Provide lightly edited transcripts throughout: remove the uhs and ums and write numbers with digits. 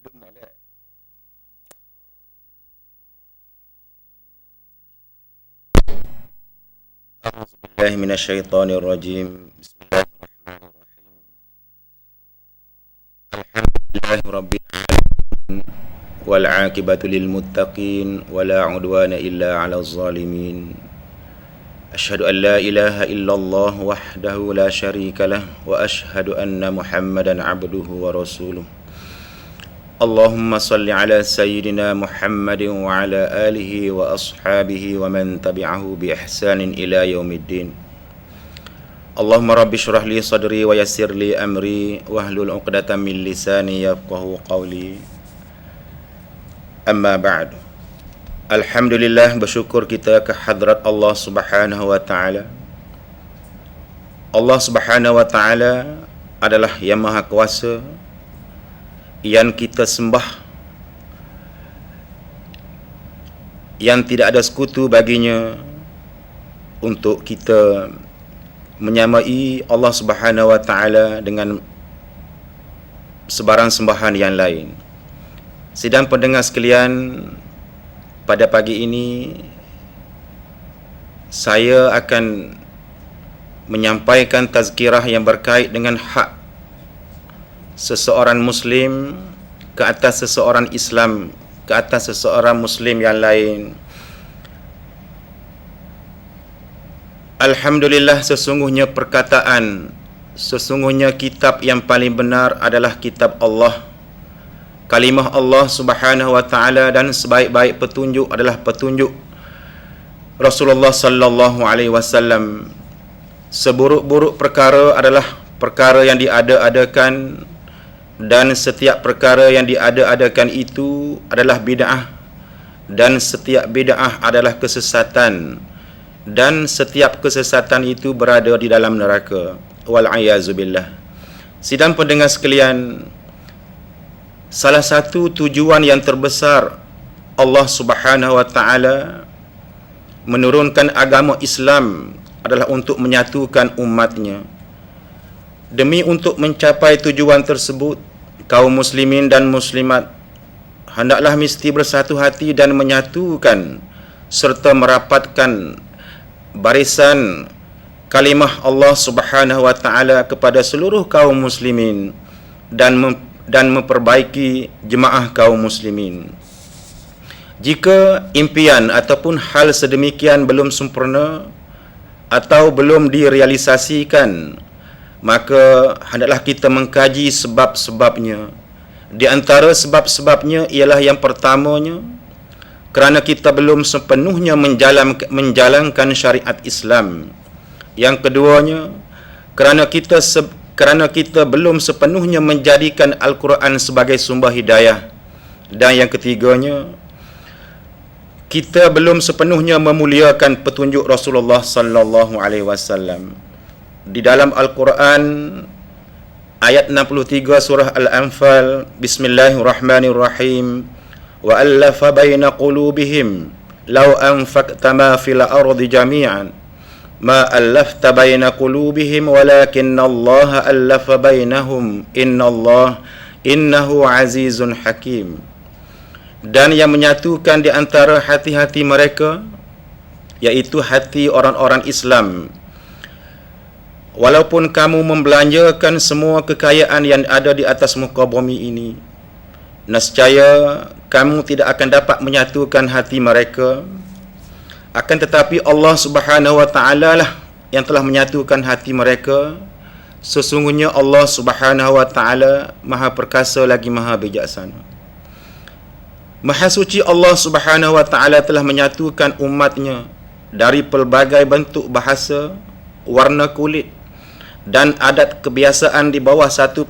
أعوذ بالله من الشيطان الرجيم. بسم الله الرحمن الرحيم. الحمد لله رب العالمين والعاقبة للمتقين ولا عدوان إلا على الظالمين. أشهد أن لا إله إلا الله وحده لا شريك له وأشهد أن محمدا عبده ورسوله. اللهم صل على سيدنا محمد وعلى آله وأصحابه ومن تبعه بإحسان إلى يوم الدين. اللهم رب اشرح لي صدري ويسر لي أمري واحلل عقدة من لساني يفقهوا قولي. Amma ba'd. Alhamdulillah, bersyukur kita ke hadrat Allah Subhanahu wa taala. Allah Subhanahu wa taala adalah yang maha kuasa, yang kita sembah, yang tidak ada sekutu baginya. Untuk kita menyamai Allah Subhanahu wa taala dengan sebarang sembahan yang lain. Sidang pendengar sekalian, pada pagi ini saya akan menyampaikan tazkirah yang berkait dengan hak seseorang Muslim ke atas seseorang Islam, ke atas seseorang Muslim yang lain. Alhamdulillah, sesungguhnya kitab yang paling benar adalah kitab Allah, kalimah Allah Subhanahu wa taala, dan sebaik-baik petunjuk adalah petunjuk Rasulullah sallallahu alaihi wasallam. Seburuk-buruk perkara adalah perkara yang diada-adakan, dan setiap perkara yang diada-adakan itu adalah bid'ah, dan setiap bid'ah adalah kesesatan, dan setiap kesesatan itu berada di dalam neraka. Wal a'yazu billah. Sidang pendengar sekalian, salah satu tujuan yang terbesar Allah Subhanahu wa taala menurunkan agama Islam adalah untuk menyatukan umatnya. Demi untuk mencapai tujuan tersebut, kaum muslimin dan muslimat hendaklah mesti bersatu hati dan menyatukan serta merapatkan barisan kalimah Allah Subhanahu wa taala kepada seluruh kaum muslimin dan memperbaiki jemaah kaum muslimin. Jika impian ataupun hal sedemikian belum sempurna atau belum direalisasikan, maka hendaklah kita mengkaji sebab-sebabnya. Di antara sebab-sebabnya ialah yang pertamanya, kerana kita belum sepenuhnya menjalankan syariat Islam. Yang keduanya, kerana kita belum sepenuhnya menjadikan Al-Quran sebagai sumber hidayah. Dan yang ketiganya, kita belum sepenuhnya memuliakan petunjuk Rasulullah sallallahu alaihi wasallam. Di dalam Al-Quran ayat 63 surah Al-Anfal, Bismillahirrahmanirrahim, wa allafa baina qulubihim law anfaqta ma fil ardi jami'an ma allafta baina qulubihim walakinallaha allafa bainahum innahu azizun hakim. Dan yang menyatukan di antara hati-hati mereka, yaitu hati orang-orang Islam. Walaupun kamu membelanjakan semua kekayaan yang ada di atas muka bumi ini, nescaya kamu tidak akan dapat menyatukan hati mereka. Akan tetapi Allah Subhanahu wa taala lah yang telah menyatukan hati mereka. Sesungguhnya Allah Subhanahu wa taala Maha perkasa lagi Maha bijaksana. Maha suci Allah Subhanahu wa taala telah menyatukan umatnya dari pelbagai bentuk bahasa, warna kulit dan adat kebiasaan di bawah satu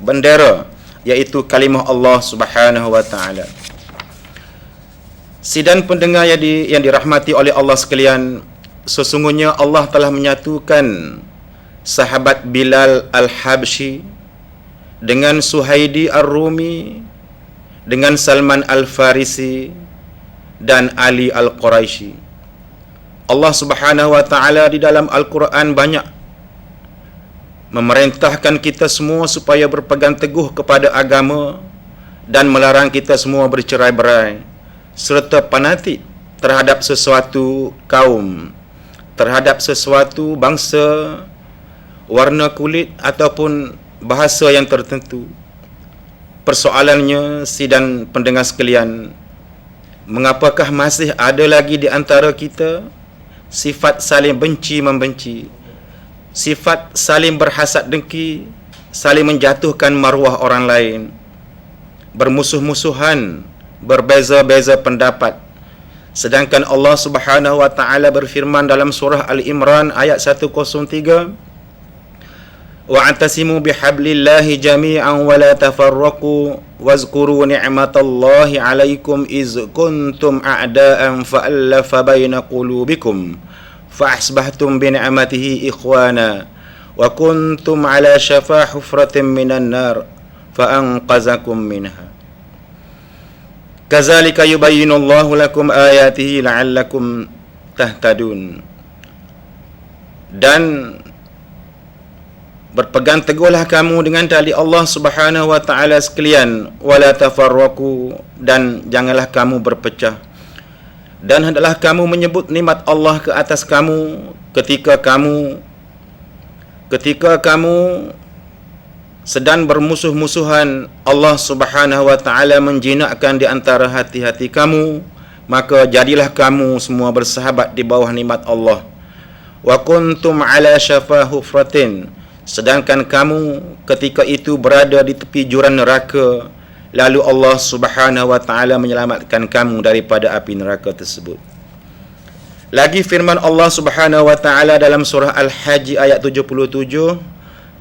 bendera, yaitu kalimah Allah Subhanahu wa taala. Sidang pendengar yang dirahmati oleh Allah sekalian, sesungguhnya Allah telah menyatukan sahabat Bilal Al-Habsyi dengan Suhaidi Ar-Rumi, dengan Salman Al-Farisi dan Ali Al-Quraisy. Allah Subhanahu wa taala di dalam Al-Quran banyak memerintahkan kita semua supaya berpegang teguh kepada agama dan melarang kita semua bercerai-berai serta fanatik terhadap sesuatu kaum, terhadap sesuatu bangsa, warna kulit ataupun bahasa yang tertentu. Persoalannya, sidang pendengar sekalian, mengapakah masih ada lagi di antara kita sifat saling benci-membenci, sifat saling berhasad dengki, saling menjatuhkan maruah orang lain, bermusuh-musuhan, berbeza-beza pendapat. Sedangkan Allah Subhanahu wa taala berfirman dalam surah Al-Imran ayat 103, wa'tasimu bihablillahi jami'an wa la tafarraqu wazkuru ni'matallahi 'alaikum iz kuntum a'da'an fa'alafa baina qulubikum fa'asbahtum bi ni'matihi ikhwana wa kuntum 'ala shafa hufratin minan nar fa'anqazakum minha kadzalika yubayyinullahu lakum ayatihi la'allakum tahtadun. Dan berpegang teguhlah kamu dengan tali Allah Subhanahu wa taala sekalian, wala tafarraqu, dan janganlah kamu berpecah. Dan hendaklah kamu menyebut nikmat Allah ke atas kamu ketika kamu sedang bermusuh-musuhan. Allah Subhanahu wa taala menjinakkan di antara hati-hati kamu, maka jadilah kamu semua bersahabat di bawah nikmat Allah. Wa kuntum ala syafa hufratin, sedangkan kamu ketika itu berada di tepi jurang neraka, lalu Allah Subhanahu wa taala menyelamatkan kamu daripada api neraka tersebut. Lagi firman Allah Subhanahu wa taala dalam surah Al-Hajj ayat 77,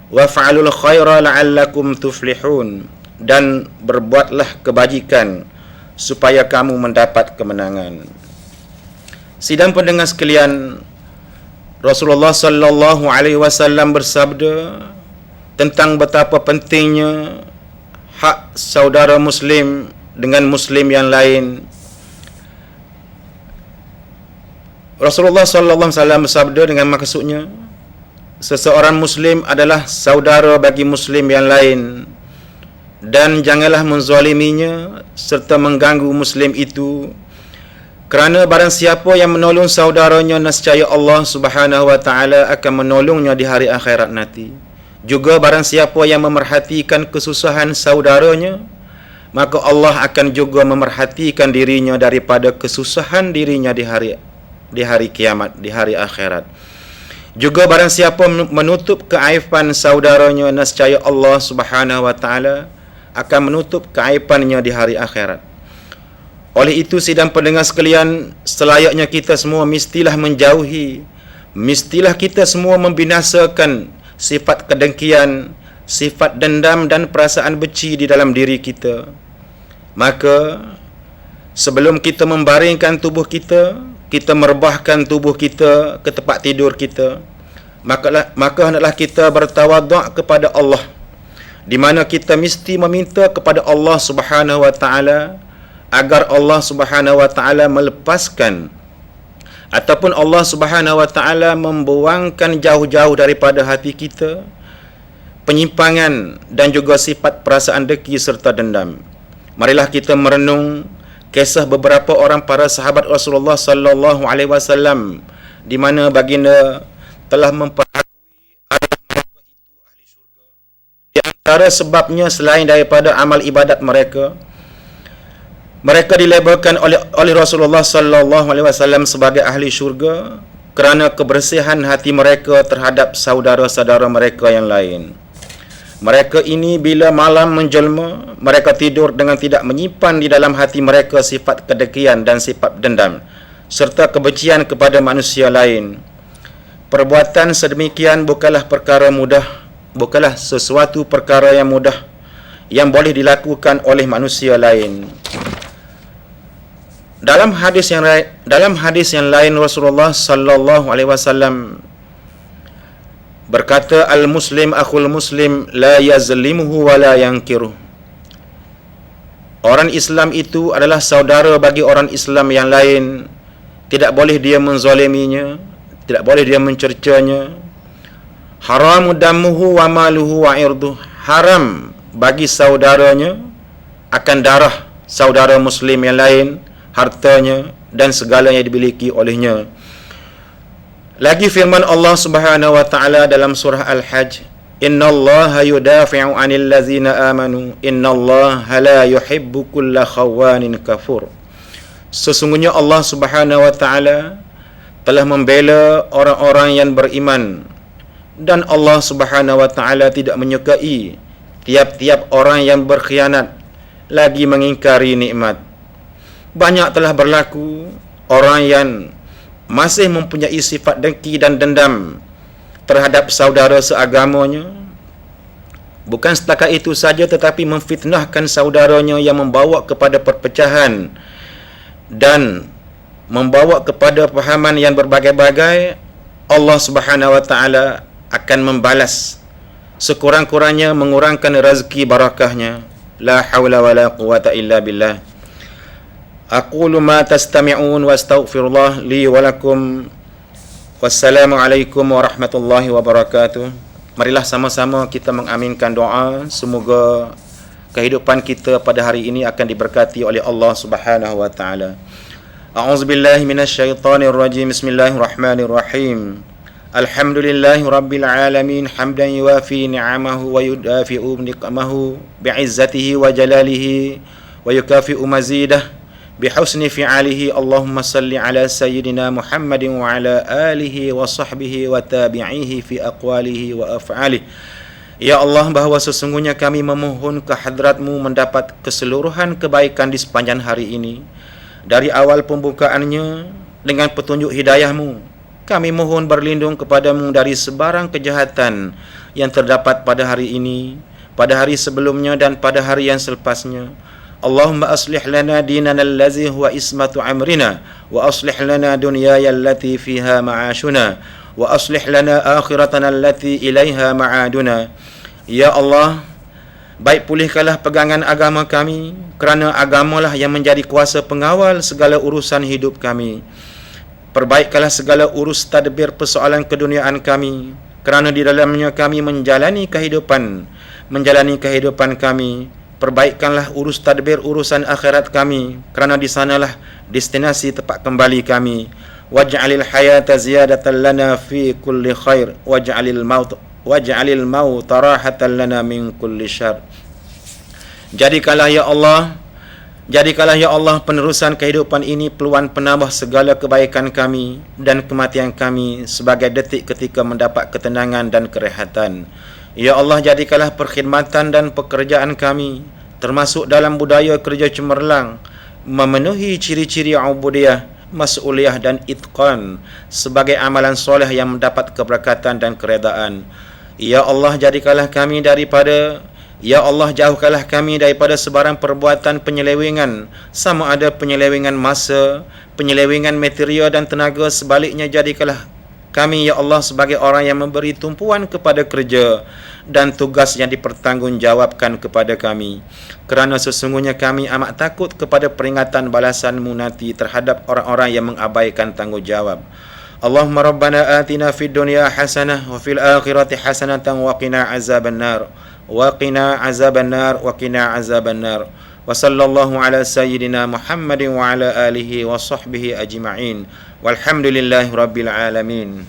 wa fa'alul khaira la'allakum tuflihun, dan berbuatlah kebajikan supaya kamu mendapat kemenangan. Sidang pendengar sekalian, Rasulullah sallallahu alaihi wasallam bersabda tentang betapa pentingnya hak saudara muslim dengan muslim yang lain. Rasulullah sallallahu alaihi wasallam bersabda dengan maksudnya, seseorang muslim adalah saudara bagi muslim yang lain, dan janganlah menzaliminya serta mengganggu muslim itu, kerana barang siapa yang menolong saudaranya, nescaya Allah Subhanahu wa taala akan menolongnya di hari akhirat nanti. Juga barang siapa yang memerhatikan kesusahan saudaranya, maka Allah akan juga memerhatikan dirinya daripada kesusahan dirinya di hari kiamat, di hari akhirat. Juga barang siapa menutup keaiban saudaranya, nescaya Allah Subhanahu wa taala akan menutup keaibannya di hari akhirat. Oleh itu, sidang pendengar sekalian, selayaknya kita semua mestilah kita semua membinasakan sifat kedengkian, sifat dendam dan perasaan benci di dalam diri kita. Maka sebelum kita membaringkan tubuh kita, kita merebahkan tubuh kita ke tempat tidur kita, maka hendaklah kita bertawaduk kepada Allah, di mana kita mesti meminta kepada Allah Subhanahu wa taala agar Allah Subhanahu wa taala melepaskan ataupun Allah Subhanahu wa taala membuangkan jauh-jauh daripada hati kita penyimpangan dan juga sifat perasaan dengki serta dendam. Marilah kita merenung kisah beberapa orang para sahabat Rasulullah sallallahu alaihi wasallam, di mana baginda telah memperakui adalah mereka itu ahli syurga. Di antara sebabnya, selain daripada amal ibadat mereka dilabelkan oleh Rasulullah sallallahu alaihi wasallam sebagai ahli syurga kerana kebersihan hati mereka terhadap saudara-saudara mereka yang lain. Mereka ini bila malam menjelma, mereka tidur dengan tidak menyimpan di dalam hati mereka sifat kedengkian dan sifat dendam serta kebencian kepada manusia lain. Perbuatan sedemikian bukanlah sesuatu perkara yang mudah yang boleh dilakukan oleh manusia lain. Dalam hadis yang lain Rasulullah sallallahu alaihi wasallam berkata, al-muslim akhul muslim la yazlimuhu wa la yankiruh. Orang Islam itu adalah saudara bagi orang Islam yang lain, tidak boleh dia menzaliminya, tidak boleh dia mencercanya. Haramu damuhu wa maluhu wa irduh. Haram bagi saudaranya akan darah saudara muslim yang lain, hartanya dan segala yang dimiliki olehnya. Lagi firman Allah Subhanahu wa taala dalam surah Al-Hajj, innallaha yudafi'u 'anil ladzina amanu innallaha la yuhibbu kulla khawanin kafur. Sesungguhnya Allah Subhanahu wa taala telah membela orang-orang yang beriman, dan Allah Subhanahu wa taala tidak menyukai tiap-tiap orang yang berkhianat lagi mengingkari nikmat. Banyak telah berlaku orang yang masih mempunyai sifat dengki dan dendam terhadap saudara seagamanya. Bukan setakat itu saja, tetapi memfitnahkan saudaranya yang membawa kepada perpecahan dan membawa kepada pahaman yang berbagai-bagai. Allah Subhanahu wa taala akan membalas sekurang-kurangnya, mengurangkan rezeki barakahnya. La haula wala quwata illa billah. Aqulu ma tastami'un wa astaghfirullah li wa lakum. Wassalamu alaikum warahmatullahi wabarakatuh. Marilah sama-sama kita mengaminkan doa, semoga kehidupan kita pada hari ini akan diberkati oleh Allah Subhanahu wa taala. A'udzubillahi minasyaitonir rajim. Bismillahirrahmanirrahim. Alhamdulillahi rabbil alamin hamdan yuwafi ni'amahu wa yudafi'u niqamahu bi'izzatihi wa jalalihi wa yukafi'u mazidah bihusni fi'alihi. Allahumma salli ala sayyidina Muhammadin wa ala alihi wa sahbihi wa tabi'ihi fi aqwalihi wa af'alihi. Ya Allah, bahawa sesungguhnya kami memohon ke hadrat-Mu mendapat keseluruhan kebaikan di sepanjang hari ini, dari awal pembukaannya dengan petunjuk hidayah-Mu. Kami mohon berlindung kepada-Mu dari sebarang kejahatan yang terdapat pada hari ini, pada hari sebelumnya dan pada hari yang selepasnya. Allahumma aslih lana dinana allazi huwa ismatu amrina, wa aslih lana dunyaya allati fiha ma'ashuna, wa aslih lana akhiratana allati ilaiha ma'aduna. Ya Allah, baik pulihkanlah pegangan agama kami, kerana agamalah yang menjadi kuasa pengawal segala urusan hidup kami. Perbaikkanlah segala urus tadbir persoalan keduniaan kami, kerana di dalamnya kami menjalani kehidupan kami. Perbaikkanlah urus tadbir urusan akhirat kami, kerana di sanalah destinasi tempat kembali kami. Waj'alil hayata ziyadatan lana fi kulli khair, waj'alil maut rahatan lana min kulli syarr. Jadikanlah ya Allah penerusan kehidupan ini peluang penambah segala kebaikan kami, dan kematian kami sebagai detik ketika mendapat ketenangan dan kerehatan. Ya Allah, jadikanlah perkhidmatan dan pekerjaan kami, termasuk dalam budaya kerja cemerlang, memenuhi ciri-ciri ubudiyah, mas'uliyah dan itqan, sebagai amalan soleh yang mendapat keberkatan dan keredaan. Ya Allah, jauhkanlah kami daripada sebarang perbuatan penyelewengan, sama ada penyelewengan masa, penyelewengan material dan tenaga. Sebaliknya, jadikanlah kami, ya Allah, sebagai orang yang memberi tumpuan kepada kerja dan tugas yang dipertanggungjawabkan kepada kami, kerana sesungguhnya kami amat takut kepada peringatan balasan-Mu nanti terhadap orang-orang yang mengabaikan tanggungjawab. Allahumma rabbana atina fid dunya hasanah wa fil akhirati hasanatan wa qina azabannar. Wa sallallahu ala sayyidina Muhammadin wa ala alihi wa sahbihi ajma'in. Walhamdulillahi rabbil alamin.